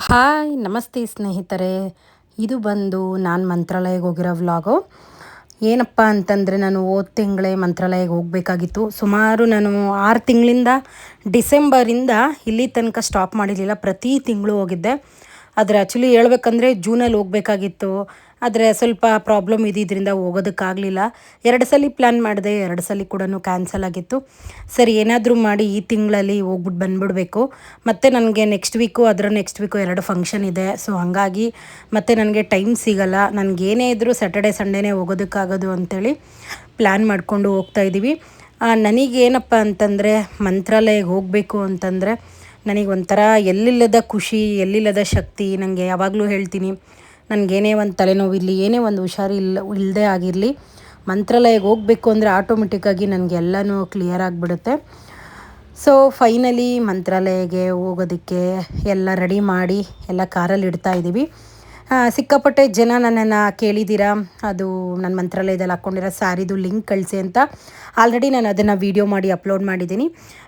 Hi ನಮಸ್ತೆ ಸ್ನೇಹಿತರೆ. ಇದು ಬಂದು ನಾನು ಮಂತ್ರಾಲಯಕ್ಕೆ ಹೋಗಿರೋ ವ್ಲಾಗು. ಏನಪ್ಪ ಅಂತಂದರೆ ನಾನು ಹೋದ ತಿಂಗಳೇ ಮಂತ್ರಾಲಯಕ್ಕೆ ಹೋಗಬೇಕಾಗಿತ್ತು. ಸುಮಾರು ನಾನು 6 ತಿಂಗಳಿಂದ ಡಿಸೆಂಬರಿಂದ ಇಲ್ಲಿ ತನಕ ಸ್ಟಾಪ್ ಮಾಡಿರಲಿಲ್ಲ. ಪ್ರತಿ ತಿಂಗಳು ಹೋಗಿದ್ದೆ. ಆದರೆ ಆ್ಯಕ್ಚುಲಿ ಹೇಳ್ಬೇಕಂದ್ರೆ ಜೂನಲ್ಲಿ ಹೋಗಬೇಕಾಗಿತ್ತು. ಆದರೆ ಸ್ವಲ್ಪ ಪ್ರಾಬ್ಲಮ್ ಇದ್ದಿದ್ದರಿಂದ ಹೋಗೋದಕ್ಕಾಗಲಿಲ್ಲ. 2 ಸಲ ಪ್ಲ್ಯಾನ್ ಮಾಡಿದೆ, 2 ಸಲ ಕೂಡ ಕ್ಯಾನ್ಸಲ್ ಆಗಿತ್ತು. ಸರಿ ಏನಾದರೂ ಮಾಡಿ ಈ ತಿಂಗಳಲ್ಲಿ ಹೋಗ್ಬಿಟ್ಟು ಬಂದುಬಿಡಬೇಕು. ಮತ್ತು ನನಗೆ ನೆಕ್ಸ್ಟ್ ವೀಕು ಅದರ ನೆಕ್ಸ್ಟ್ ವೀಕು 2 ಫಂಕ್ಷನ್ ಇದೆ. ಸೊ ಹಾಗಾಗಿ ಮತ್ತು ನನಗೆ ಟೈಮ್ ಸಿಗಲ್ಲ. ನನಗೇನೇ ಇದ್ದರೂ ಸ್ಯಾಟರ್ಡೆ ಸಂಡೇನೇ ಹೋಗೋದಕ್ಕಾಗೋದು ಅಂಥೇಳಿ ಪ್ಲ್ಯಾನ್ ಮಾಡಿಕೊಂಡು ಹೋಗ್ತಾಯಿದ್ದೀವಿ. ನನಗೇನಪ್ಪ ಅಂತಂದರೆ ಮಂತ್ರಾಲಯಕ್ಕೆ ಹೋಗಬೇಕು ಅಂತಂದರೆ ನನಗೊಂಥರ ಎಲ್ಲಿಲ್ಲದ ಖುಷಿ, ಎಲ್ಲಿಲ್ಲದ ಶಕ್ತಿ. ನನಗೆ ಯಾವಾಗಲೂ ಹೇಳ್ತೀನಿ, ನನಗೇನೇ ಒಂದು ತಲೆನೋವಿರಲಿ, ಏನೇ ಒಂದು ಇಲ್ಲದೆ ಆಗಿರಲಿ, ಮಂತ್ರಾಲಯಕ್ಕೆ ಹೋಗಬೇಕು ಅಂದರೆ ಆಟೋಮೆಟಿಕ್ಕಾಗಿ ನನಗೆ ಎಲ್ಲನೂ ಕ್ಲಿಯರ್ ಆಗಿಬಿಡುತ್ತೆ. ಸೊ ಫೈನಲಿ ಮಂತ್ರಾಲಯಕ್ಕೆ ಹೋಗೋದಕ್ಕೆ ಎಲ್ಲ ರೆಡಿ ಮಾಡಿ ಎಲ್ಲ ಕಾರಲ್ಲಿ ಇಡ್ತಾಯಿದ್ದೀವಿ. ಸಿಕ್ಕಾಪಟ್ಟೆ ಜನ ನನ್ನನ್ನು ಕೇಳಿದ್ದೀರಾ, ಅದು ನನ್ನ ಮಂತ್ರಾಲಯದಲ್ಲಿ ಹಾಕ್ಕೊಂಡಿರೋ ಸ್ಯಾರಿದು ಲಿಂಕ್ ಕಳಿಸಿ ಅಂತ. ಆಲ್ರೆಡಿ ನಾನು ಅದನ್ನು ವೀಡಿಯೋ ಮಾಡಿ ಅಪ್ಲೋಡ್ ಮಾಡಿದ್ದೀನಿ.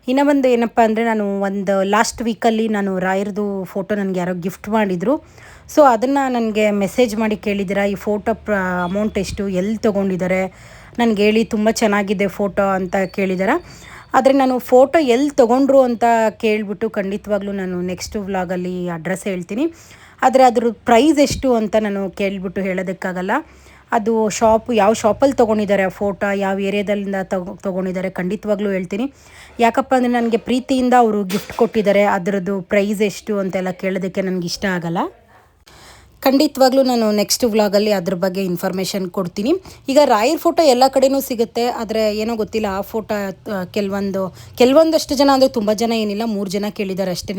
ಇನ್ನೂ ಒಂದು ಏನಪ್ಪ ಅಂದರೆ, ನಾನು ಒಂದು ಲಾಸ್ಟ್ ವೀಕಲ್ಲಿ ನಾನು ರಾಯರದು ಫೋಟೋ ನನಗೆ ಯಾರೋ ಗಿಫ್ಟ್ ಮಾಡಿದರು. ಸೊ ಅದನ್ನು ನನಗೆ ಮೆಸೇಜ್ ಮಾಡಿ ಕೇಳಿದ್ದೀರಾ, ಈ ಫೋಟೋ ಅಮೌಂಟ್ ಎಷ್ಟು, ಎಲ್ಲಿ ತೊಗೊಂಡಿದ್ದಾರೆ ನನಗೆ ಹೇಳಿ, ತುಂಬ ಚೆನ್ನಾಗಿದೆ ಫೋಟೋ ಅಂತ ಕೇಳಿದ್ದಾರೆ. ಆದರೆ ನಾನು ಫೋಟೋ ಎಲ್ಲಿ ತೊಗೊಂಡ್ರು ಅಂತ ಕೇಳಿಬಿಟ್ಟು ಖಂಡಿತವಾಗ್ಲೂ ನಾನು ನೆಕ್ಸ್ಟ್ ವ್ಲಾಗಲ್ಲಿ ಅಡ್ರೆಸ್ ಹೇಳ್ತೀನಿ. ಆದರೆ ಅದ್ರ ಪ್ರೈಸ್ ಎಷ್ಟು ಅಂತ ನಾನು ಕೇಳಿಬಿಟ್ಟು ಹೇಳೋದಕ್ಕಾಗಲ್ಲ. ಅದು ಯಾವ ಶಾಪಲ್ಲಿ ತೊಗೊಂಡಿದ್ದಾರೆ ಆ ಫೋಟೋ, ಯಾವ ಏರಿಯಾದಲ್ಲಿಂದ ತೊಗೊಂಡಿದ್ದಾರೆ ಖಂಡಿತವಾಗ್ಲೂ ಹೇಳ್ತೀನಿ. ಯಾಕಪ್ಪ ಅಂದರೆ ನನಗೆ ಪ್ರೀತಿಯಿಂದ ಅವರು ಗಿಫ್ಟ್ ಕೊಟ್ಟಿದ್ದಾರೆ, ಅದರದ್ದು ಪ್ರೈಸ್ ಎಷ್ಟು ಅಂತೆಲ್ಲ ಕೇಳೋದಕ್ಕೆ ನನಗೆ ಇಷ್ಟ ಆಗಲ್ಲ. ಖಂಡಿತವಾಗ್ಲೂ ನಾನು ನೆಕ್ಸ್ಟ್ ವ್ಲಾಗಲ್ಲಿ ಅದ್ರ ಬಗ್ಗೆ ಇನ್ಫಾರ್ಮೇಷನ್ ಕೊಡ್ತೀನಿ. ಈಗ ರಾಯರ್ ಫೋಟೋ ಎಲ್ಲ ಕಡೆಯೂ ಸಿಗುತ್ತೆ, ಆದರೆ ಏನೋ ಗೊತ್ತಿಲ್ಲ ಆ ಫೋಟೋ ಕೆಲವೊಂದಷ್ಟು ಜನ ಅಂದರೆ ತುಂಬ ಜನ ಏನಿಲ್ಲ, 3 ಜನ ಕೇಳಿದ್ದಾರೆ ಅಷ್ಟೇ.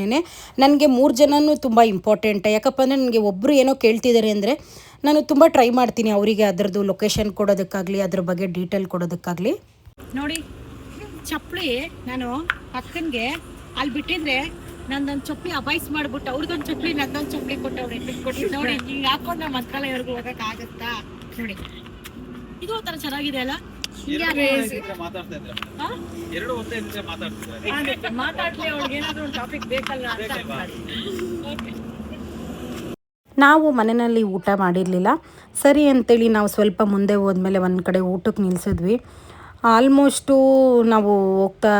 ನನಗೆ 3 ಜನನೂ ತುಂಬ ಇಂಪಾರ್ಟೆಂಟ್. ಯಾಕಪ್ಪ ಅಂದರೆ ನನಗೆ ಒಬ್ಬರು ಏನೋ ಕೇಳ್ತಿದ್ದಾರೆ ಅಂದರೆ ನಾನು ತುಂಬ ಟ್ರೈ ಮಾಡ್ತೀನಿ ಅವರಿಗೆ ಅದರದ್ದು ಲೊಕೇಶನ್ ಕೊಡೋದಕ್ಕಾಗಲಿ, ಅದ್ರ ಬಗ್ಗೆ ಡೀಟೇಲ್ ಕೊಡೋದಕ್ಕಾಗಲಿ. ನೋಡಿ ಚಪ್ಪಲಿ ನಾನು ಪಕ್ಕನ್ಗೆ ಅಲ್ಲಿ ಬಿಟ್ಟಿದ್ರೆ ನಂದೊಂದು ಚಪ್ಪಲಿ ಅಬಾಯ್ಸ್ ಮಾಡ್ಬಿಟ್ಟು ಅವ್ರದೊಂದು ಚಪ್ಪಲಿ ನಂದೊಂದು ಚಪ್ಪಲಿ ಕೊಟ್ಟು ನೋಡಿ, ಹಿಂಗೆ ಹಾಕೊಂಡು ನಮ್ಮ ಮಂತ್ರಾಲಯವ್ರಿಗೆ ಹೋಗಕ್ ಆಗತ್ತಾ? ನೋಡಿ ಇದು ಒಂಥರ ಚೆನ್ನಾಗಿದೆ ಅಲ್ಲ. ಮಾತಾಡ್ಲಿ, ಅವ್ಳಿಗೆ ಏನಾದ್ರು ಒಂದು ಟಾಪಿಕ್ ಬೇಕಲ್ಲ ಅಂತ. ನಾವು ಮನೆಯಲ್ಲಿ ಊಟ ಮಾಡಿರಲಿಲ್ಲ. ಸರಿ ಅಂತೇಳಿ ನಾವು ಸ್ವಲ್ಪ ಮುಂದೆ ಹೋದ್ಮೇಲೆ ಒಂದು ಕಡೆ ಊಟಕ್ಕೆ ನಿಲ್ಲಿಸಿದ್ವಿ. ಆಲ್ಮೋಸ್ಟು ನಾವು ಹೋಗ್ತಾ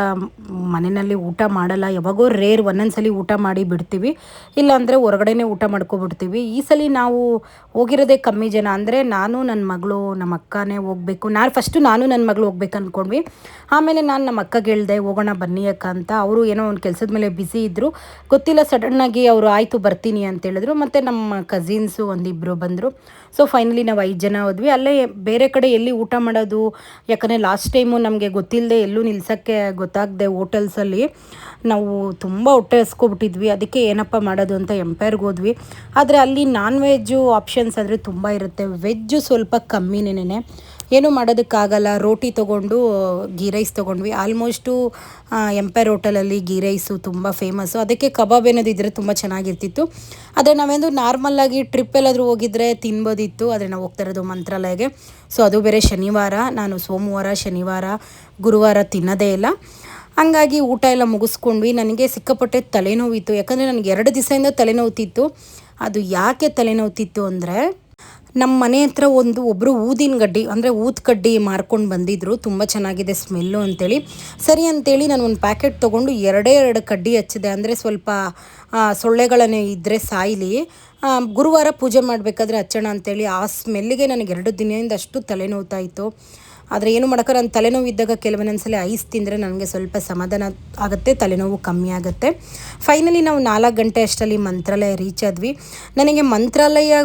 ಮನೆಯಲ್ಲಿ ಊಟ ಮಾಡಲ್ಲ, ಯಾವಾಗೋ ರೇರ್ ಒಂದೊಂದು ಸಲ ಊಟ ಮಾಡಿ ಬಿಡ್ತೀವಿ, ಇಲ್ಲಾಂದರೆ ಹೊರಗಡೆನೇ ಊಟ ಮಾಡ್ಕೊಬಿಡ್ತೀವಿ. ಈ ಸಲ ನಾವು ಹೋಗಿರೋದೇ ಕಮ್ಮಿ ಜನ, ಅಂದರೆ ನಾನು, ನನ್ನ ಮಗಳು, ನಮ್ಮ ಅಕ್ಕನೇ ಹೋಗಬೇಕು. ನಾನು ನನ್ನ ಮಗಳು ಹೋಗ್ಬೇಕು ಅಂದ್ಕೊಂಡ್ವಿ. ಆಮೇಲೆ ನಾನು ನಮ್ಮ ಅಕ್ಕಗೆ ಹೇಳಿದೆ, ಹೋಗೋಣ ಬನ್ನಿ ಅಕ್ಕ ಅಂತ. ಅವರು ಏನೋ ಒಂದು ಕೆಲಸದ ಮೇಲೆ ಬ್ಯುಸಿ ಇದ್ದರು, ಗೊತ್ತಿಲ್ಲ, ಸಡನ್ನಾಗಿ ಅವರು ಆಯಿತು ಬರ್ತೀನಿ ಅಂತೇಳಿದ್ರು. ಮತ್ತು ನಮ್ಮ ಕಸಿನ್ಸು ಒಂದಿಬ್ಬರು ಬಂದರು. ಸೊ ಫೈನಲಿ ನಾವು 5 ಜನ ಹೋದ್ವಿ. ಅಲ್ಲೇ ಬೇರೆ ಕಡೆ ಎಲ್ಲಿ ಊಟ ಮಾಡೋದು, ಯಾಕಂದರೆ ಲಾಸ್ಟ್ ಟೈಮು ನಮಗೆ ಗೊತ್ತಿಲ್ಲದೆ ಎಲ್ಲೂ ನಿಲ್ಸೋಕ್ಕೆ ಗೊತ್ತಾಗದೆ ಹೋಟೆಲ್ಸಲ್ಲಿ ನಾವು ತುಂಬ ಹೊಟ್ಟೆ ಹಸ್ಕೊಬಿಟ್ಟಿದ್ವಿ. ಅದಕ್ಕೆ ಏನಪ್ಪ ಮಾಡೋದು ಅಂತ ಎಂಪೈರ್ಗೆ ಹೋದ್ವಿ. ಆದರೆ ಅಲ್ಲಿ ನಾನ್ ವೆಜ್ಜು ಆಪ್ಷನ್ಸ್ ಆದರೆ ತುಂಬ ಇರುತ್ತೆ, ವೆಜ್ಜು ಸ್ವಲ್ಪ ಕಮ್ಮಿನೇ. ಏನೂ ಮಾಡೋದಕ್ಕಾಗಲ್ಲ. ರೋಟಿ ತೊಗೊಂಡು ಗೀ ರೈಸ್ ತೊಗೊಂಡ್ವಿ. ಆಲ್ಮೋಸ್ಟು ಎಂಪೈರ್ ಹೋಟೆಲಲ್ಲಿ ಗೀ ರೈಸು ತುಂಬ ಫೇಮಸ್ಸು, ಅದಕ್ಕೆ ಕಬಾಬ್ ಏನಾದ್ರು ಇದ್ದರೆ ತುಂಬ ಚೆನ್ನಾಗಿರ್ತಿತ್ತು. ಆದರೆ ನಾವೇಂದು ನಾರ್ಮಲ್ಲಾಗಿ ಟ್ರಿಪ್ ಎಲ್ಲಾದರೂ ಹೋಗಿದ್ರೆ ತಿನ್ಬೋದಿತ್ತು. ಆದರೆ ನಾವು ಹೋಗ್ತಾ ಇರೋದು ಮಂತ್ರಾಲಯಗೆ. ಸೊ ಅದು ಬೇರೆ ಶನಿವಾರ, ನಾನು ಸೋಮವಾರ, ಶನಿವಾರ, ಗುರುವಾರ ತಿನ್ನೋದೇ ಇಲ್ಲ. ಹಂಗಾಗಿ ಊಟ ಎಲ್ಲ ಮುಗಿಸ್ಕೊಂಡ್ವಿ. ನನಗೆ ಸಿಕ್ಕಾಪಟ್ಟೆ ತಲೆನೋವಿತ್ತು, ಯಾಕಂದರೆ ನನಗೆ 2 ದಿವಸದಿಂದ ತಲೆನೋವ್ತಿತ್ತು. ಅದು ಯಾಕೆ ತಲೆನೋವ್ತಿತ್ತು ಅಂದರೆ, ನಮ್ಮ ಮನೆ ಹತ್ರ ಒಬ್ಬರು ಊದಿನ ಗಡ್ಡಿ ಅಂದರೆ ಊದು ಕಡ್ಡಿ ಮಾರ್ಕೊಂಡು ಬಂದಿದ್ದರು, ತುಂಬ ಚೆನ್ನಾಗಿದೆ ಸ್ಮೆಲ್ಲು ಅಂಥೇಳಿ. ಸರಿ ಅಂಥೇಳಿ ನಾನು ಒಂದು ಪ್ಯಾಕೆಟ್ ತೊಗೊಂಡು 2 ಕಡ್ಡಿ ಹಚ್ಚಿದೆ, ಅಂದರೆ ಸ್ವಲ್ಪ ಸೊಳ್ಳೆಗಳನ್ನೇ ಇದ್ದರೆ ಸಾಯಲಿ, ಗುರುವಾರ ಪೂಜೆ ಮಾಡಬೇಕಾದ್ರೆ ಹಚ್ಚೋಣ ಅಂಥೇಳಿ. ಆ ಸ್ಮೆಲ್ಲಿಗೆ ನನಗೆ 2 ದಿನದಿಂದ ಅಷ್ಟು ತಲೆನೋವ್ತಾ ಇತ್ತು. ಆದರೆ ಏನು ಮಾಡೋಕ್ಕೆ, ನಾನು ತಲೆನೋವು ಇದ್ದಾಗ ಕೆಲವೊಂದೊಂದ್ಸಲ ಐಸ್ ತಿಂದರೆ ನನಗೆ ಸ್ವಲ್ಪ ಸಮಾಧಾನ ಆಗುತ್ತೆ, ತಲೆನೋವು ಕಮ್ಮಿ ಆಗುತ್ತೆ. ಫೈನಲಿ ನಾವು 4 ಗಂಟೆ ಅಷ್ಟರಲ್ಲಿ ಮಂತ್ರಾಲಯ ರೀಚ್ ಆದ್ವಿ. ನನಗೆ ಮಂತ್ರಾಲಯ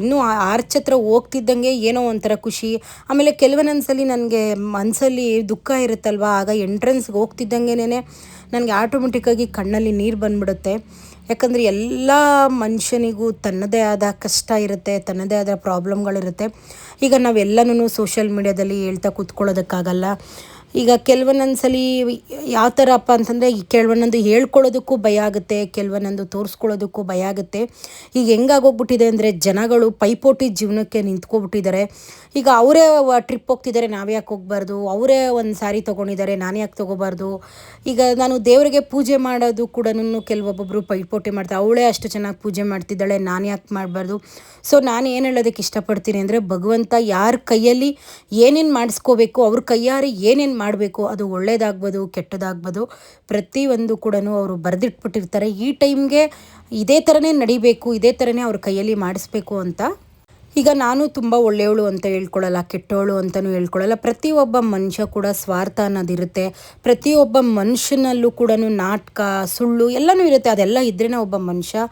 ಇನ್ನೂ ಆರ್ಚ್ ಹತ್ರ ಹೋಗ್ತಿದ್ದಂಗೆ ಏನೋ ಒಂಥರ ಖುಷಿ. ಆಮೇಲೆ ಕೆಲವೊಂದೊಂದ್ಸಲಿ ನನಗೆ ಮನಸ್ಸಲ್ಲಿ ದುಃಖ ಇರುತ್ತಲ್ವ, ಆಗ ಎಂಟ್ರೆನ್ಸ್ಗೆ ಹೋಗ್ತಿದ್ದಂಗೆನೇ ನನಗೆ ಆಟೋಮೆಟಿಕ್ಕಾಗಿ ಕಣ್ಣಲ್ಲಿ ನೀರು ಬಂದುಬಿಡುತ್ತೆ. ಯಾಕಂದರೆ ಎಲ್ಲ ಮನುಷ್ಯನಿಗೂ ತನ್ನದೇ ಆದ ಕಷ್ಟ ಇರುತ್ತೆ, ತನ್ನದೇ ಆದ ಪ್ರಾಬ್ಲಮ್ಗಳಿರುತ್ತೆ. ಈಗ ನಾವೆಲ್ಲನೂ ಸೋಷಿಯಲ್ ಮೀಡ್ಯಾದಲ್ಲಿ ಹೇಳ್ತಾ ಕೂತ್ಕೊಳ್ಳೋದಕ್ಕಾಗಲ್ಲ. ಈಗ ಕೆಲವೊಂದೊಂದು ಸಲ ಯಾವ ಥರಪ್ಪ ಅಂತಂದರೆ ಈ ಕೆಲವೊಂದೊಂದು ಹೇಳ್ಕೊಳ್ಳೋದಕ್ಕೂ ಭಯ ಆಗುತ್ತೆ, ಕೆಲವೊಂದೊಂದು ತೋರಿಸ್ಕೊಳ್ಳೋದಕ್ಕೂ ಭಯ ಆಗುತ್ತೆ. ಈಗ ಹೆಂಗಾಗೋಗ್ಬಿಟ್ಟಿದೆ ಅಂದರೆ ಜನಗಳು ಪೈಪೋಟಿ ಜೀವನಕ್ಕೆ ನಿಂತ್ಕೊಬಿಟ್ಟಿದ್ದಾರೆ. ಈಗ ಅವರೇ ಟ್ರಿಪ್ ಹೋಗ್ತಿದ್ದಾರೆ, ನಾವು ಯಾಕೆ ಹೋಗಬಾರ್ದು, ಅವರೇ ಒಂದು ಸ್ಯಾರಿ ತೊಗೊಂಡಿದ್ದಾರೆ, ನಾನು ಯಾಕೆ ತೊಗೋಬಾರ್ದು. ಈಗ ನಾನು ದೇವರಿಗೆ ಪೂಜೆ ಮಾಡೋದು ಕೂಡ ಕೆಲವೊಬ್ಬೊಬ್ಬರು ಪೈಪೋಟಿ ಮಾಡ್ತಾರೆ, ಅವಳೇ ಅಷ್ಟು ಚೆನ್ನಾಗಿ ಪೂಜೆ ಮಾಡ್ತಿದ್ದಾಳೆ, ನಾನು ಯಾಕೆ ಮಾಡಬಾರ್ದು. ಸೊ ನಾನು ಏನು ಹೇಳೋದಕ್ಕೆ ಇಷ್ಟಪಡ್ತೀನಿ ಅಂದರೆ, ಭಗವಂತ ಯಾರ ಕೈಯಲ್ಲಿ ಏನೇನು ಮಾಡಿಸ್ಕೋಬೇಕು, ಅವ್ರ ಕೈಯಾರೆ ಏನೇನು ಮಾಡಬೇಕು, ಅದು ಒಳ್ಳೇದಾಗ್ಬೋದು ಕೆಟ್ಟದಾಗ್ಬೋದು, ಪ್ರತಿಯೊಂದು ಕೂಡ ಅವರು ಬರೆದಿಟ್ಬಿಟ್ಟಿರ್ತಾರೆ. ಈ ಟೈಮ್ಗೆ ಇದೇ ಥರನೇ ನಡಿಬೇಕು, ಇದೇ ಥರನೇ ಅವ್ರ ಕೈಯಲ್ಲಿ ಮಾಡಿಸ್ಬೇಕು ಅಂತ. ಈಗ ನಾನು ತುಂಬ ಒಳ್ಳೆಯವಳು ಅಂತ ಹೇಳ್ಕೊಳ್ಳಲ್ಲ, ಕೆಟ್ಟವಳು ಅಂತಲೂ ಹೇಳ್ಕೊಳ್ಳಲ್ಲ. ಪ್ರತಿಯೊಬ್ಬ ಮನುಷ್ಯ ಕೂಡ ಸ್ವಾರ್ಥ ಅನ್ನೋದಿರುತ್ತೆ. ಪ್ರತಿಯೊಬ್ಬ ಮನುಷ್ಯನಲ್ಲೂ ಕೂಡ ನಾಟಕ, ಸುಳ್ಳು ಎಲ್ಲನೂ ಇರುತ್ತೆ. ಅದೆಲ್ಲ ಇದ್ರೇ ಒಬ್ಬ ಮನುಷ್ಯ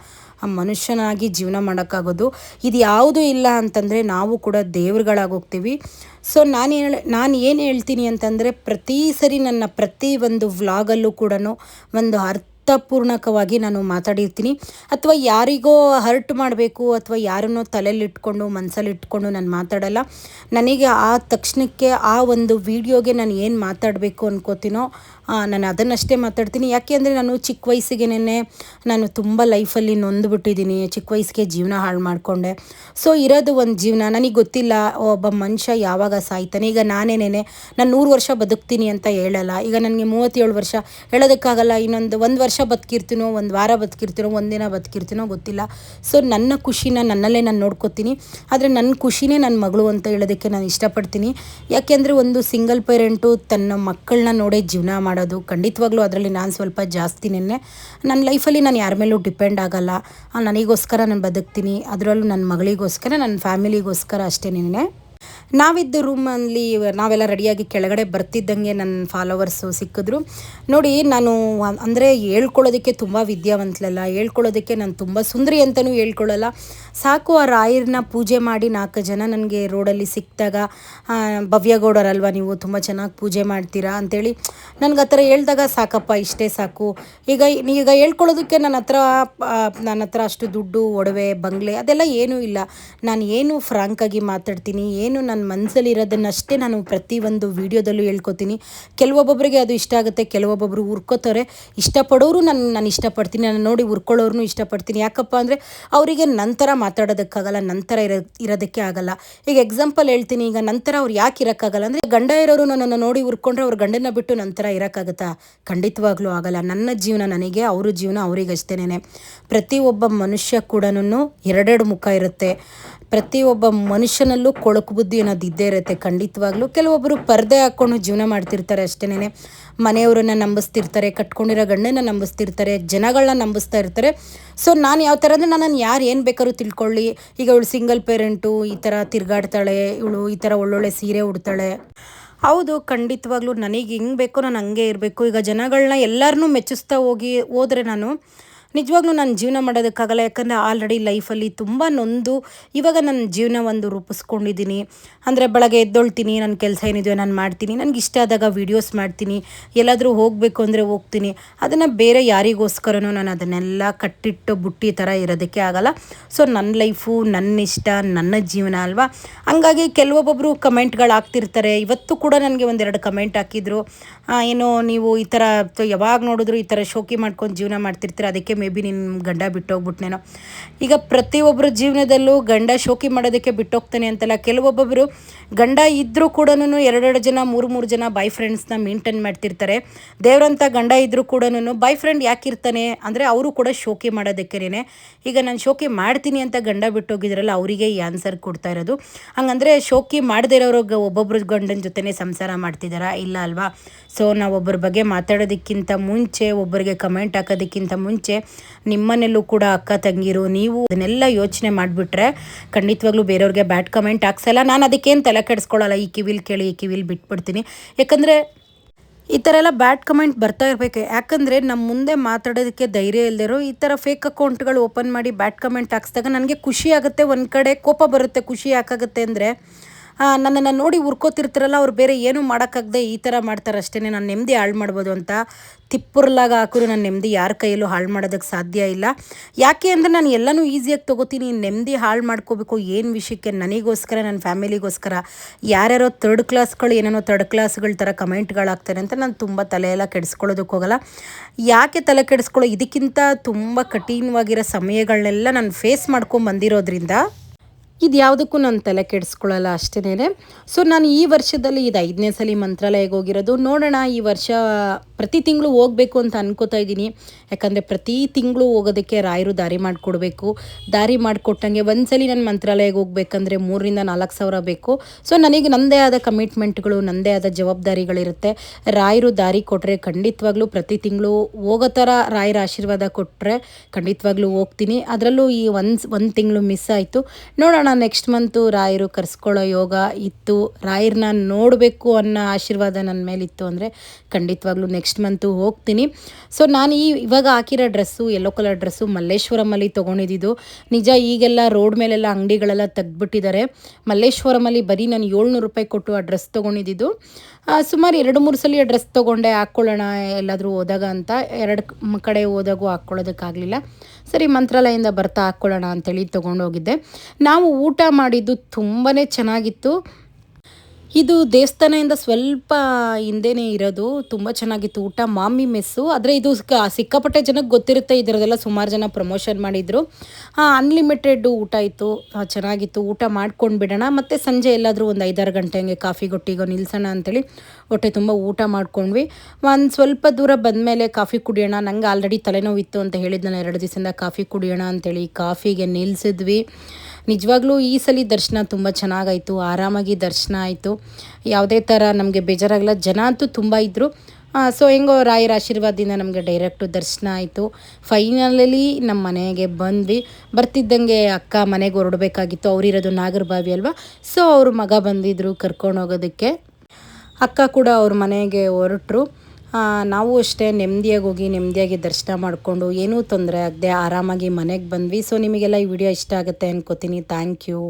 ಆ ಮನುಷ್ಯನಾಗಿ ಜೀವನ ಮಾಡೋಕ್ಕಾಗೋದು. ಇದು ಯಾವುದೂ ಇಲ್ಲ ಅಂತಂದರೆ ನಾವು ಕೂಡ ದೇವ್ರುಗಳಾಗೋಗ್ತೀವಿ. ಸೊ ನಾನು ಏನು ಹೇಳ್ತೀನಿ ಅಂತಂದರೆ, ಪ್ರತಿ ಸರಿ ನನ್ನ ಪ್ರತಿ ಒಂದು ವ್ಲಾಗಲ್ಲೂ ಕೂಡ ಒಂದು ಅರ್ಥಪೂರ್ಣಕವಾಗಿ ನಾನು ಮಾತಾಡಿರ್ತೀನಿ. ಅಥವಾ ಯಾರಿಗೋ ಹರ್ಟ್ ಮಾಡಬೇಕು ಅಥವಾ ಯಾರನ್ನೋ ತಲೆಯಲ್ಲಿಟ್ಕೊಂಡು ಮನಸ್ಸಲ್ಲಿಟ್ಕೊಂಡು ನಾನು ಮಾತಾಡಲ್ಲ. ನನಗೆ ಆ ತಕ್ಷಣಕ್ಕೆ ಆ ಒಂದು ವಿಡಿಯೋಗೆ ನಾನು ಏನು ಮಾತಾಡಬೇಕು ಅನ್ಕೋತೀನೋ ನಾನು ಅದನ್ನಷ್ಟೇ ಮಾತಾಡ್ತೀನಿ. ಯಾಕೆ ಅಂದರೆ ನಾನು ಚಿಕ್ಕ ವಯಸ್ಸಿಗೆನೇ ನಾನು ತುಂಬ ಲೈಫಲ್ಲಿ ನೊಂದುಬಿಟ್ಟಿದ್ದೀನಿ. ಚಿಕ್ಕ ವಯಸ್ಸಿಗೆ ಜೀವನ ಹಾಳು ಮಾಡಿಕೊಂಡೆ. ಸೊ ಇರೋದು ಒಂದು ಜೀವನ, ನನಗೆ ಗೊತ್ತಿಲ್ಲ ಒಬ್ಬ ಮನುಷ್ಯ ಯಾವಾಗ ಸಾಯ್ತಾನೆ. ಈಗ ನಾನು 100 ವರ್ಷ ಬದುಕ್ತೀನಿ ಅಂತ ಹೇಳಲ್ಲ. ಈಗ ನನಗೆ 37 ವರ್ಷ ಹೇಳೋದಕ್ಕಾಗಲ್ಲ. ಒಂದು ವರ್ಷ ಬದುಕಿರ್ತೀನೋ, ಒಂದು ವಾರ ಬದುಕಿರ್ತೀನೋ, ಒಂದಿನ ಬದುಕಿರ್ತೀನೋ ಗೊತ್ತಿಲ್ಲ. ಸೊ ನನ್ನ ಖುಷಿನ ನನ್ನಲ್ಲೇ ನಾನು ನೋಡ್ಕೋತೀನಿ. ಆದರೆ ನನ್ನ ಖುಷಿನೇ ನನ್ನ ಮಗಳು ಅಂತ ಹೇಳೋದಕ್ಕೆ ನಾನು ಇಷ್ಟಪಡ್ತೀನಿ. ಯಾಕೆಂದರೆ ಒಂದು ಸಿಂಗಲ್ ಪೇರೆಂಟು ತನ್ನ ಮಕ್ಕಳನ್ನ ನೋಡೇ ಜೀವನ ಮಾಡೋದು ಖಂಡಿತವಾಗ್ಲೂ ಅದರಲ್ಲಿ ನಾನು ಸ್ವಲ್ಪ ಜಾಸ್ತಿನೇ. ನನ್ನ ಲೈಫಲ್ಲಿ ನಾನು ಯಾರ ಮೇಲೂ ಡಿಪೆಂಡ್ ಆಗಲ್ಲ. ನನಗೋಸ್ಕರ ನಾನು ಬದುಕ್ತೀನಿ, ಅದರಲ್ಲೂ ನನ್ನ ಮಗಳಿಗೋಸ್ಕರ, ನನ್ನ ಫ್ಯಾಮಿಲಿಗೋಸ್ಕರ ಅಷ್ಟೇನೇ. ನಾವಿದ್ದು ರೂಮಲ್ಲಿ ನಾವೆಲ್ಲ ರೆಡಿಯಾಗಿ ಕೆಳಗಡೆ ಬರ್ತಿದ್ದಂಗೆ ನನ್ನ ಫಾಲೋವರ್ಸು ಸಿಕ್ಕಿದ್ರು. ನೋಡಿ, ನಾನು ಅಂದರೆ ಹೇಳ್ಕೊಳ್ಳೋದಕ್ಕೆ ತುಂಬ ವಿದ್ಯಾವಂತಲಲ್ಲ, ಹೇಳ್ಕೊಳ್ಳೋದಕ್ಕೆ ನಾನು ತುಂಬ ಸುಂದರಿ ಅಂತಲೂ ಹೇಳ್ಕೊಳ್ಳಲ್ಲ. ಸಾಕು ಆ ರಾಯರನ್ನ ಪೂಜೆ ಮಾಡಿ 4 ಜನ ನನಗೆ ರೋಡಲ್ಲಿ ಸಿಕ್ಕಿದಾಗ, ಭವ್ಯಗೌಡರಲ್ವ ನೀವು, ತುಂಬ ಚೆನ್ನಾಗಿ ಪೂಜೆ ಮಾಡ್ತೀರಾ ಅಂಥೇಳಿ ನನಗೆ ಆ ಥರ ಹೇಳ್ದಾಗ ಸಾಕಪ್ಪ, ಇಷ್ಟೇ ಸಾಕು. ಈಗ ಹೇಳ್ಕೊಳ್ಳೋದಕ್ಕೆ ನನ್ನ ಹತ್ರ ಅಷ್ಟು ದುಡ್ಡು, ಒಡವೆ, ಬಂಗ್ಲೆ ಅದೆಲ್ಲ ಏನೂ ಇಲ್ಲ. ನಾನು ಏನು ಫ್ರಾಂಕಾಗಿ ಮಾತಾಡ್ತೀನಿ, ಏನು ನನ್ನ ಮನಸ್ಸಲ್ಲಿರೋದನ್ನಷ್ಟೇ ನಾನು ಪ್ರತಿಯೊಂದು ವೀಡಿಯೋದಲ್ಲೂ ಹೇಳ್ಕೊತೀನಿ. ಕೆಲವೊಬ್ಬೊಬ್ಬರಿಗೆ ಅದು ಇಷ್ಟ ಆಗುತ್ತೆ, ಕೆಲವೊಬ್ಬೊಬ್ಬರು ಉರ್ಕೋತಾರೆ. ಇಷ್ಟಪಡೋರು ನಾನು ಇಷ್ಟಪಡ್ತೀನಿ, ನಾನು ನೋಡಿ ಉರ್ಕೊಳ್ಳೋರ್ನು ಇಷ್ಟಪಡ್ತೀನಿ. ಯಾಕಪ್ಪ ಅಂದರೆ ಅವರಿಗೆ ನಂತರ ಮಾತಾಡೋದಕ್ಕಾಗಲ್ಲ, ನಂತರ ಇರೋದಕ್ಕೆ ಆಗಲ್ಲ. ಈಗ ಎಕ್ಸಾಂಪಲ್ ಹೇಳ್ತೀನಿ, ಈಗ ನಂತರ ಅವ್ರು ಯಾಕೆ ಇರೋಕ್ಕಾಗಲ್ಲ ಅಂದರೆ, ಗಂಡ ಇರೋರು ನನ್ನನ್ನು ನೋಡಿ ಉರ್ಕೊಂಡ್ರೆ ಅವ್ರ ಗಂಡನ ಬಿಟ್ಟು ನಂತರ ಇರೋಕ್ಕಾಗತ್ತಾ? ಖಂಡಿತವಾಗ್ಲೂ ಆಗಲ್ಲ. ನನ್ನ ಜೀವನ ನನಗೆ, ಅವ್ರ ಜೀವನ ಅವರಿಗಷ್ಟೇನೆ. ಪ್ರತಿಯೊಬ್ಬ ಮನುಷ್ಯ ಕೂಡ 2 ಮುಖ ಇರುತ್ತೆ. ಪ್ರತಿಯೊಬ್ಬ ಮನುಷ್ಯನಲ್ಲೂ ಕೊಳಕು ಬುದ್ಧಿ ಅನ್ನೋದು ಇದ್ದೇ ಇರುತ್ತೆ ಖಂಡಿತವಾಗ್ಲೂ. ಕೆಲವೊಬ್ಬರು ಪರ್ದೆ ಹಾಕ್ಕೊಂಡು ಜೀವನ ಮಾಡ್ತಿರ್ತಾರೆ ಅಷ್ಟೇನೆ. ಮನೆಯವರನ್ನ ನಂಬಿಸ್ತಿರ್ತಾರೆ, ಕಟ್ಕೊಂಡಿರೋ ಗಂಡನ ನಂಬಿಸ್ತಿರ್ತಾರೆ, ಜನಗಳನ್ನ ನಂಬಿಸ್ತಾ ಇರ್ತಾರೆ. ಸೊ ನಾನು ಯಾವ ಥರ ಅಂದರೆ, ನನ್ನನ್ನು ಯಾರು ಏನು ಬೇಕಾದ್ರೂ ತಿಳ್ಕೊಳ್ಳಿ. ಈಗ ಇವಳು ಸಿಂಗಲ್ ಪೇರೆಂಟು, ಈ ಥರ ತಿರುಗಾಡ್ತಾಳೆ, ಇವಳು ಈ ಥರ ಒಳ್ಳೊಳ್ಳೆ ಸೀರೆ ಉಡ್ತಾಳೆ. ಹೌದು, ಖಂಡಿತವಾಗ್ಲೂ ನನಗೆ ಹೆಂಗೆ ಬೇಕೋ ನಾನು ಹಂಗೆ ಇರಬೇಕು. ಈಗ ಜನಗಳನ್ನ ಎಲ್ಲರನ್ನೂ ಮೆಚ್ಚಿಸ್ತಾ ಹೋದರೆ ನಾನು ನಿಜವಾಗ್ಲೂ ನಾನು ಜೀವನ ಮಾಡೋದಕ್ಕಾಗಲ್ಲ. ಯಾಕಂದರೆ ಆಲ್ರೆಡಿ ಲೈಫಲ್ಲಿ ತುಂಬ ನೊಂದು ಇವಾಗ ನನ್ನ ಜೀವನ ಒಂದು ರೂಪಿಸ್ಕೊಂಡಿದ್ದೀನಿ. ಅಂದರೆ ಬೆಳಗ್ಗೆ ಎದ್ದೊಳ್ತೀನಿ, ನನ್ನ ಕೆಲಸ ಏನಿದೆಯೋ ನಾನು ಮಾಡ್ತೀನಿ, ನನಗೆ ಇಷ್ಟ ಆದಾಗ ವೀಡಿಯೋಸ್ ಮಾಡ್ತೀನಿ, ಎಲ್ಲಾದರೂ ಹೋಗಬೇಕು ಅಂದರೆ ಹೋಗ್ತೀನಿ. ಅದನ್ನು ಬೇರೆ ಯಾರಿಗೋಸ್ಕರನೋ ನಾನು ಅದನ್ನೆಲ್ಲ ಕಟ್ಟಿಟ್ಟು ಬುಟ್ಟಿ ಥರ ಇರೋದಕ್ಕೆ ಆಗಲ್ಲ. ಸೊ ನನ್ನ ಲೈಫು, ನನ್ನ ಇಷ್ಟ, ನನ್ನ ಜೀವನ ಅಲ್ವಾ. ಹಂಗಾಗಿ ಕೆಲವೊಬ್ಬೊಬ್ಬರು ಕಮೆಂಟ್ಗಳು ಹಾಕ್ತಿರ್ತಾರೆ. ಇವತ್ತು ಕೂಡ ನನಗೆ 1-2 ಕಮೆಂಟ್ ಹಾಕಿದ್ರು, ಏನೋ ನೀವು ಈ ಥರ ಯಾವಾಗ ನೋಡಿದ್ರು ಈ ಥರ ಶೋಕಿ ಮಾಡ್ಕೊಂಡು ಜೀವನ ಮಾಡ್ತಿರ್ತೀರ, ಅದಕ್ಕೆ ಮೇ ಬಿ ನಿನ್ನ ಗಂಡ ಬಿಟ್ಟೋಗ್ಬಿಟ್ನೇನೋ. ಈಗ ಪ್ರತಿಯೊಬ್ಬರ ಜೀವನದಲ್ಲೂ ಗಂಡ ಶೋಕಿ ಮಾಡೋದಕ್ಕೆ ಬಿಟ್ಟೋಗ್ತಾನೆ ಅಂತಲ್ಲ. ಕೆಲವೊಬ್ಬೊಬ್ಬರು ಗಂಡ ಇದ್ದರೂ ಕೂಡ 2 ಜನ 3 ಜನ ಬಾಯ್ ಫ್ರೆಂಡ್ಸ್ನ ಮೇಂಟೈನ್ ಮಾಡ್ತಿರ್ತಾರೆ. ದೇವರಂಥ ಗಂಡ ಇದ್ದರೂ ಕೂಡ ಬಾಯ್ ಫ್ರೆಂಡ್ ಯಾಕಿರ್ತಾನೆ ಅಂದರೆ, ಅವರು ಕೂಡ ಶೋಕಿ ಮಾಡೋದಕ್ಕೇನೆ. ಈಗ ನಾನು ಶೋಕಿ ಮಾಡ್ತೀನಿ ಅಂತ ಗಂಡ ಬಿಟ್ಟೋಗಿದ್ರಲ್ಲ, ಅವರಿಗೆ ಈ ಆನ್ಸರ್ ಕೊಡ್ತಾ ಇರೋದು. ಹಂಗಂದರೆ ಶೋಕಿ ಮಾಡದೇ ಇರೋರು ಒಬ್ಬೊಬ್ರು ಗಂಡನ ಜೊತೆನೇ ಸಂಸಾರ ಮಾಡ್ತಿದ್ದಾರಾ? ಇಲ್ಲ ಅಲ್ವಾ. ಸೊ ನಾವು ಒಬ್ಬರ ಬಗ್ಗೆ ಮಾತಾಡೋದಕ್ಕಿಂತ ಮುಂಚೆ, ಒಬ್ಬರಿಗೆ ಕಮೆಂಟ್ ಹಾಕೋದಕ್ಕಿಂತ ಮುಂಚೆ, ನಿಮ್ಮನೆಲ್ಲೂ ಕೂಡ ಅಕ್ಕ ತಂಗಿರು ನೀವು ಅದನ್ನೆಲ್ಲ ಯೋಚನೆ ಮಾಡಿಬಿಟ್ರೆ ಖಂಡಿತವಾಗ್ಲೂ ಬೇರೆಯವ್ರಿಗೆ ಬ್ಯಾಡ್ ಕಮೆಂಟ್ ಹಾಕ್ಸಲ್ಲ. ನಾನು ಅದಕ್ಕೇನು ತಲೆ ಕೆಡಿಸ್ಕೊಳ್ಳಲ್ಲ. ಈ ಕಿವಿಲ್ ಕೇಳಿ ಈ ಕಿವಿಲ್ ಬಿಟ್ಬಿಡ್ತೀನಿ. ಯಾಕಂದರೆ ಈ ಥರ ಎಲ್ಲ ಬ್ಯಾಡ್ ಕಮೆಂಟ್ ಬರ್ತಾ ಇರಬೇಕು. ಯಾಕಂದರೆ ನಮ್ಮ ಮುಂದೆ ಮಾತಾಡೋದಕ್ಕೆ ಧೈರ್ಯ ಇಲ್ಲದಿರೋ ಈ ಥರ ಫೇಕ್ ಅಕೌಂಟ್ಗಳು ಓಪನ್ ಮಾಡಿ ಬ್ಯಾಡ್ ಕಮೆಂಟ್ ಹಾಕ್ಸಿದಾಗ ನನಗೆ ಖುಷಿ ಆಗುತ್ತೆ. ಒಂದು ಕಡೆ ಕೋಪ ಬರುತ್ತೆ. ಖುಷಿ ಯಾಕಾಗುತ್ತೆ ಅಂದರೆ, ನನ್ನನ್ನು ನೋಡಿ ಉರ್ಕೋತಿರ್ತಾರಲ್ಲ ಅವ್ರು ಬೇರೆ ಏನೂ ಮಾಡೋಕ್ಕಾಗದೆ ಈ ಥರ ಮಾಡ್ತಾರೆ ಅಷ್ಟೇ, ನಾನು ನೆಮ್ಮದಿ ಹಾಳು ಮಾಡ್ಬೋದು ಅಂತ ತಿಪ್ಪುರ್ಲಾಗ ಹಾಕಿದ್ರು ನನ್ನ ನೆಮ್ಮದಿ ಯಾರ ಕೈಯಲ್ಲೂ ಹಾಳು ಮಾಡೋದಕ್ಕೆ ಸಾಧ್ಯ ಇಲ್ಲ. ಯಾಕೆ ಅಂದರೆ ನಾನು ಎಲ್ಲನೂ ಈಸಿಯಾಗಿ ತೊಗೋತೀನಿ. ನೆಮ್ಮದಿ ಹಾಳು ಮಾಡ್ಕೋಬೇಕು ಏನು ವಿಷಯಕ್ಕೆ? ನನಗೋಸ್ಕರ, ನನ್ನ ಫ್ಯಾಮಿಲಿಗೋಸ್ಕರ. ಯಾರ್ಯಾರೋ ಥರ್ಡ್ ಕ್ಲಾಸ್ಗಳು ಏನೇನೋ ಥರ್ಡ್ ಕ್ಲಾಸ್ಗಳ ಥರ ಕಮೆಂಟ್ಗಳಾಗ್ತಾರೆ ಅಂತ ನಾನು ತುಂಬ ತಲೆ ಎಲ್ಲ ಕೆಡಿಸ್ಕೊಳ್ಳೋದಕ್ಕೆ ಹೋಗಲ್ಲ. ಯಾಕೆ ತಲೆ ಕೆಡಿಸ್ಕೊಳ್ಳೋ, ಇದಕ್ಕಿಂತ ತುಂಬ ಕಠಿಣವಾಗಿರೋ ಸಮಯಗಳನ್ನೆಲ್ಲ ನಾನು ಫೇಸ್ ಮಾಡ್ಕೊಂಡು ಬಂದಿರೋದ್ರಿಂದ ಇದು ಯಾವುದಕ್ಕೂ ನಾನು ತಲೆ ಕೆಡಿಸ್ಕೊಳ್ಳಲ್ಲ ಅಷ್ಟೇ. ಸೊ ನಾನು ಈ ವರ್ಷದಲ್ಲಿ ಇದು 5ನೇ ಸಲ ಮಂತ್ರಾಲಯಕ್ಕೆ ಹೋಗಿರೋದು. ನೋಡೋಣ ಈ ವರ್ಷ ಪ್ರತಿ ತಿಂಗಳು ಹೋಗಬೇಕು ಅಂತ ಅನ್ಕೋತಾ ಇದ್ದೀನಿ. ಯಾಕಂದರೆ ಪ್ರತಿ ತಿಂಗಳು ಹೋಗೋದಕ್ಕೆ ರಾಯರು ದಾರಿ ಮಾಡಿಕೊಡ್ಬೇಕು. ದಾರಿ ಮಾಡಿಕೊಟ್ಟಂಗೆ ಒಂದ್ಸಲಿ ನಾನು ಮಂತ್ರಾಲಯಕ್ಕೆ ಹೋಗ್ಬೇಕಂದ್ರೆ 3,000-4,000 ಸಾವಿರ ಬೇಕು. ಸೊ ನನಗೆ ನನ್ನದೇ ಆದ ಕಮಿಟ್ಮೆಂಟ್ಗಳು, ನನ್ನದೇ ಆದ ಜವಾಬ್ದಾರಿಗಳಿರುತ್ತೆ. ರಾಯರು ದಾರಿ ಕೊಟ್ಟರೆ ಖಂಡಿತವಾಗ್ಲೂ ಪ್ರತಿ ತಿಂಗಳು ಹೋಗೋ ಥರ ರಾಯರ ಆಶೀರ್ವಾದ ಕೊಟ್ಟರೆ ಖಂಡಿತವಾಗ್ಲೂ ಹೋಗ್ತೀನಿ. ಅದರಲ್ಲೂ ಈ ಒಂದು ತಿಂಗಳು ಮಿಸ್ ಆಯಿತು. ನೋಡೋಣ ನೆಕ್ಸ್ಟ್ ಮಂತು ರಾಯರು ಕರೆಸ್ಕೊಳ್ಳೋ ಯೋಗ ಇತ್ತು, ರಾಯರನ್ನ ನೋಡಬೇಕು ಅನ್ನೋ ಆಶೀರ್ವಾದ ನನ್ನ ಮೇಲಿತ್ತು ಅಂದರೆ ಖಂಡಿತವಾಗ್ಲೂ ನೆಕ್ಸ್ಟ್ ಮಂತು ಹೋಗ್ತೀನಿ. ಸೊ ನಾನು ಇವಾಗ ಹಾಕಿರೋ ಡ್ರೆಸ್ಸು ಯೆಲ್ಲೋ ಕಲರ್ ಡ್ರೆಸ್ಸು ಮಲ್ಲೇಶ್ವರಮಲ್ಲಿ ತೊಗೊಂಡಿದ್ದು. ನಿಜ ಈಗೆಲ್ಲ ರೋಡ್ ಮೇಲೆಲ್ಲ ಅಂಗಡಿಗಳೆಲ್ಲ ತೆಗ್ದುಬಿಟ್ಟಿದ್ದಾರೆ. ಮಲ್ಲೇಶ್ವರಮಲ್ಲಿ ಬರೀ ನಾನು 700 ರೂಪಾಯಿ ಕೊಟ್ಟು ಆ ಡ್ರೆಸ್ ತೊಗೊಂಡಿದ್ದು. ಸುಮಾರು 2-3 ಸಲ ಆ ಡ್ರೆಸ್ ತೊಗೊಂಡೆ, ಹಾಕ್ಕೊಳ್ಳೋಣ ಎಲ್ಲಾದರೂ ಹೋದಾಗ ಅಂತ. 2 ಕಡೆ ಹೋದಾಗೂ ಹಾಕ್ಕೊಳ್ಳೋದಕ್ಕಾಗಲಿಲ್ಲ. ಸರಿ ಮಂತ್ರಾಲಯದಿಂದ ಬರ್ತಾ ಹಾಕ್ಕೊಳ್ಳೋಣ ಅಂತೇಳಿ ತೊಗೊಂಡೋಗಿದ್ದೆ. ನಾವು ಊಟ ಮಾಡಿದ್ದು ತುಂಬಾ ಚೆನ್ನಾಗಿತ್ತು. ಇದು ದೇವಸ್ಥಾನದಿಂದ ಸ್ವಲ್ಪ ಹಿಂದೆನೇ ಇರೋದು. ತುಂಬ ಚೆನ್ನಾಗಿತ್ತು ಊಟ. ಮಾಮಿ ಮೆಸ್ಸು. ಆದರೆ ಇದು ಸಿಕ್ಕಾಪಟ್ಟೆ ಜನಕ್ಕೆ ಗೊತ್ತಿರುತ್ತೆ, ಇದರದೆಲ್ಲ ಸುಮಾರು ಜನ ಪ್ರಮೋಷನ್ ಮಾಡಿದರು. ಅನ್ಲಿಮಿಟೆಡ್ ಊಟ ಇತ್ತು, ಚೆನ್ನಾಗಿತ್ತು. ಊಟ ಮಾಡ್ಕೊಂಡು ಬಿಡೋಣ, ಮತ್ತು ಸಂಜೆ ಎಲ್ಲಾದರೂ ಒಂದು 5-6 ಗಂಟೆ ಹಂಗೆ ಕಾಫಿ ಗೊಟ್ಟಿಗೋ ನಿಲ್ಸೋಣ ಅಂತೇಳಿ ಹೊಟ್ಟೆ ತುಂಬ ಊಟ ಮಾಡ್ಕೊಂಡ್ವಿ. ಒಂದು ಸ್ವಲ್ಪ ದೂರ ಬಂದಮೇಲೆ ಕಾಫಿ ಕುಡಿಯೋಣ, ನಂಗೆ ಆಲ್ರೆಡಿ ತಲೆನೋವಿತ್ತು ಅಂತ ಹೇಳಿದ್ನಲ್ಲ 2 ದಿವಸದಿಂದ, ಕಾಫಿ ಕುಡಿಯೋಣ ಅಂತೇಳಿ ಕಾಫಿಗೆ ನಿಲ್ಲಿಸಿದ್ವಿ. ನಿಜವಾಗ್ಲೂ ಈ ಸಲ ದರ್ಶನ ತುಂಬ ಚೆನ್ನಾಗಾಯಿತು, ಆರಾಮಾಗಿ ದರ್ಶನ ಆಯಿತು. ಯಾವುದೇ ಥರ ನಮಗೆ ಬೇಜಾರಾಗಲ್ಲ. ಜನ ಅಂತೂ ತುಂಬ ಇದ್ದರು. ಸೊ ಹೆಂಗೋ ರಾಯರ ಆಶೀರ್ವಾದದಿಂದ ನಮಗೆ ಡೈರೆಕ್ಟು ದರ್ಶನ ಆಯಿತು. ಫೈನಲಲ್ಲಿ ನಮ್ಮ ಮನೆಗೆ ಬಂದ್ವಿ. ಬರ್ತಿದ್ದಂಗೆ ಅಕ್ಕ ಮನೆಗೆ ಹೊರಡಬೇಕಾಗಿತ್ತು. ಅವರಿರೋದು ನಾಗರಬಾವಿ ಅಲ್ವಾ, ಸೊ ಅವ್ರ ಮಗ ಬಂದಿದ್ದರು ಕರ್ಕೊಂಡು ಹೋಗೋದಕ್ಕೆ. ಅಕ್ಕ ಕೂಡ ಅವ್ರ ಮನೆಗೆ ಹೊರಟರು. ನಾವು ಅಷ್ಟೇ ನೆಮ್ಮದಿಯಾಗಿ ಹೋಗಿ ನೆಮ್ಮದಿಯಾಗಿ ದರ್ಶನ ಮಾಡಿಕೊಂಡು ಏನೂ ತೊಂದರೆ ಆಗದೆ ಆರಾಮಾಗಿ ಮನೆಗೆ ಬಂದ್ವಿ. ಸೊ ನಿಮಗೆಲ್ಲ ಈ ವಿಡಿಯೋ ಇಷ್ಟ ಆಗುತ್ತೆ ಅನ್ಕೋತೀನಿ. Thank you.